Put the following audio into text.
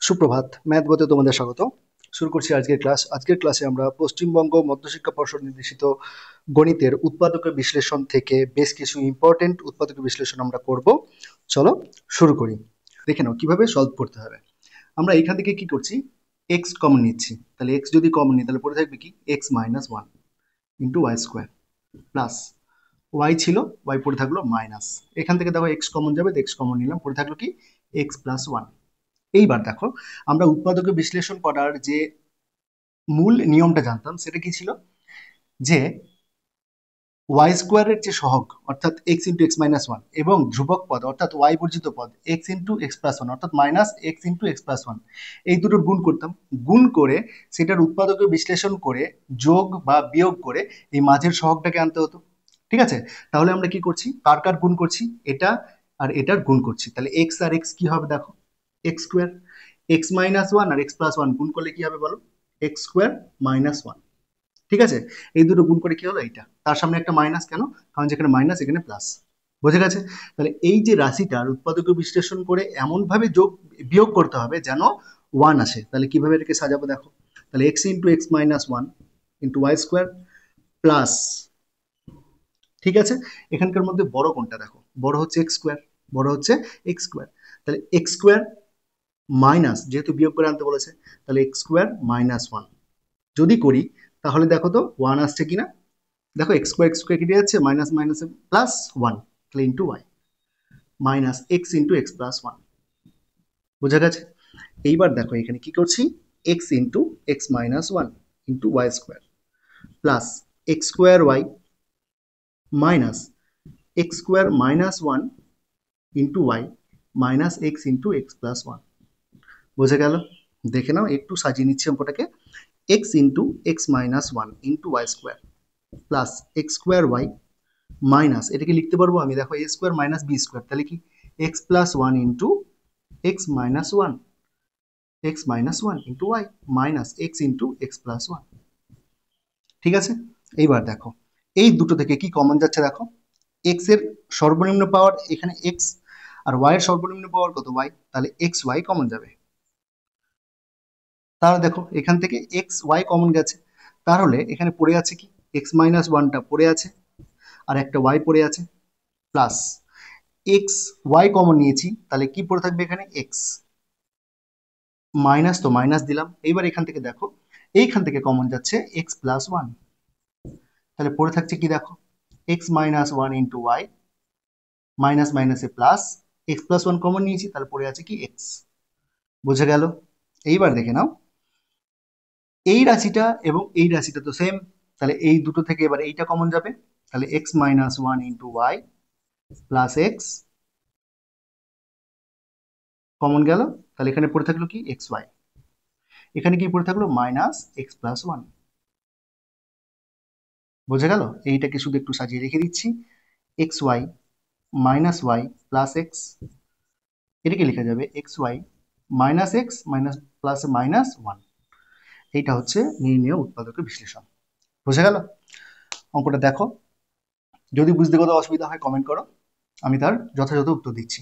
সুপ্রভাত, ম্যাথ বতে তোমাদের স্বাগত। শুরু করছি আজকের ক্লাস। আজকের ক্লাসে আমরা পশ্চিমবঙ্গ মধ্যশিক্ষা পর্ষদ নির্দেশিত গণিতের উৎপাদকের বিশ্লেষণ থেকে বেশ কিছু ইম্পর্টেন্ট উৎপাদকের বিশ্লেষণ আমরা করব। চলো শুরু করি। দেখে নাও কিভাবে সলভ করতে হবে। আমরা এখান থেকে কি করছি, এক্স কমন নিচ্ছি। তাহলে এক্স যদি কমন নিই তাহলে পড়ে থাকবে কি X minus one into Y square plus Y ছিল, ওয়াই পড়ে থাকলো মাইনাস। এখান থেকে দেখো এক্স কমন যাবে, এক্স কমন নিলাম, পড়ে থাকলো কি এক্স প্লাস ওয়ান। এইবার দেখো, আমরা উৎপাদকে বিশ্লেষণ করার যে মূল নিয়মটা জানতাম সেটা কি ছিল, যে ওয়াই স্কোয়ারের যে সহগ অর্থাৎ x into x minus one এবং ধ্রুবক পদ অর্থাৎ ওয়াই বর্জিত পদ x into x plus one অর্থাৎ minus x into x plus one, এই দুটোর গুণ করতাম। গুণ করে সেটার উৎপাদকে বিশ্লেষণ করে যোগ বা বিয়োগ করে এই মাঝের সহগটাকে আনতে হতো। ঠিক আছে, তাহলে আমরা কি করছি, কার কার গুণ করছি, এটা আর এটার গুণ করছি। তাহলে এক্স আর এক্স কি হবে দেখো, x square. X minus one আর এক্স প্লাস ওয়ান গুণ করলে কি হবে বলো, এক্স স্কোয়ার মাইনাস ওয়ান। ঠিক আছে, এই দুটো গুণ করে কি হলো, এইটা তার সামনে একটা মাইনাস, কেন, কারণ যেখানে মাইনাস এখানে প্লাস। বুঝে গেছে? তাহলে এই যে রাশিটার উৎপাদক বিশ্লেষণ করে এমন ভাবে যোগ বিয়োগ করতে হবে যেন ওয়ান আসে। তাহলে কিভাবে এটাকে সাজাবো দেখো, তাহলে X into x minus one into Y square plus, ঠিক আছে, এখানকার মধ্যে বড় কোনটা দেখো, বড় হচ্ছে এক্স স্কোয়ার, বড় হচ্ছে এক্স স্কোয়ার। তাহলে এক্স স্কোয়ার মাইনাস, যেহেতু বিয়োগ করে আনতে বলেছে, তাহলে এক্স স্কোয়ার মাইনাস ওয়ান যদি করি তাহলে দেখো তো ওয়ান আসছে কিনা। দেখো এক্স স্কোয়ার কেটে যাচ্ছে, মাইনাস মাইনাস প্লাস ওয়ান, তাহলে into y minus x into x plus one. বোঝা গেছে? এইবার দেখো এখানে কি করছি, x into x minus one into Y square plus x square y minus x square minus one into y minus x into x plus one. বোঝা গেল? দেখে নাও, একটু সাজিয়ে নিচ্ছি অঙ্কটাকে। X into x minus one into Y square plus x square y minus, এটাকে লিখতে পারবো আমি, দেখো a square minus b square, তাহলে কি x plus one into x minus one, x minus one into y minus x into x plus one. ঠিক আছে, এইবার দেখো এই দুটো থেকে কি কমন যাচ্ছে দেখো, এক্স এর সর্বনিম্ন পাওয়ার এখানে এক্স আর ওয়াই এর সর্বনিম্ন পাওয়ার কত ওয়াই, তাহলে এক্স ওয়াই কমন যাবে। তাহলে দেখো এখান থেকে এক্স ওয়াই কমন গেছে, তাহলে এখানে পড়ে আছে কি এক্স মাইনাস ওয়ানটা পড়ে আছে আর একটা ওয়াই পড়ে আছে, প্লাস এক্স ওয়াই কমন নিয়েছি, তাহলে কি পড়ে থাকবে এখানে এক্স মাইনাস, তো মাইনাস দিলাম। এইবার এখান থেকে দেখো এইখান থেকে কমন যাচ্ছে এক্স প্লাস ওয়ান, তাহলে পড়ে থাকছে কি দেখো x minus one into y minus মাইনাসে plus x plus one common নিয়েছি, তাহলে পড়ে আছে কি এক্স। বুঝে গেল? এইবার দেখে নাও এই রাশিটা এবং এই রাশিটা তো সেম, তাহলে এই দুটো থেকে এবার এইটা কমন যাবে, তাহলে x minus one into y plus x common গেল, তাহলে এখানে পড়ে থাকলো কি এক্স ওয়াই, এখানে কি পড়ে থাকলো মাইনাস এক্স প্লাস ওয়ান। বোঝা গেল? এইটাকে শুধু একটু সাজিয়ে রেখে দিচ্ছি, x y minus y plus x, এটাকে লেখা যাবে x y minus x minus plus minus one. এইটা হচ্ছে নির্ণেয় উৎপাদকের বিশ্লেষণ। বোঝা গেল? অঙ্কটা দেখো, যদি বুঝতে কোথাও অসুবিধা হয় কমেন্ট করো, আমি তার যথাযথ উত্তর দিচ্ছি।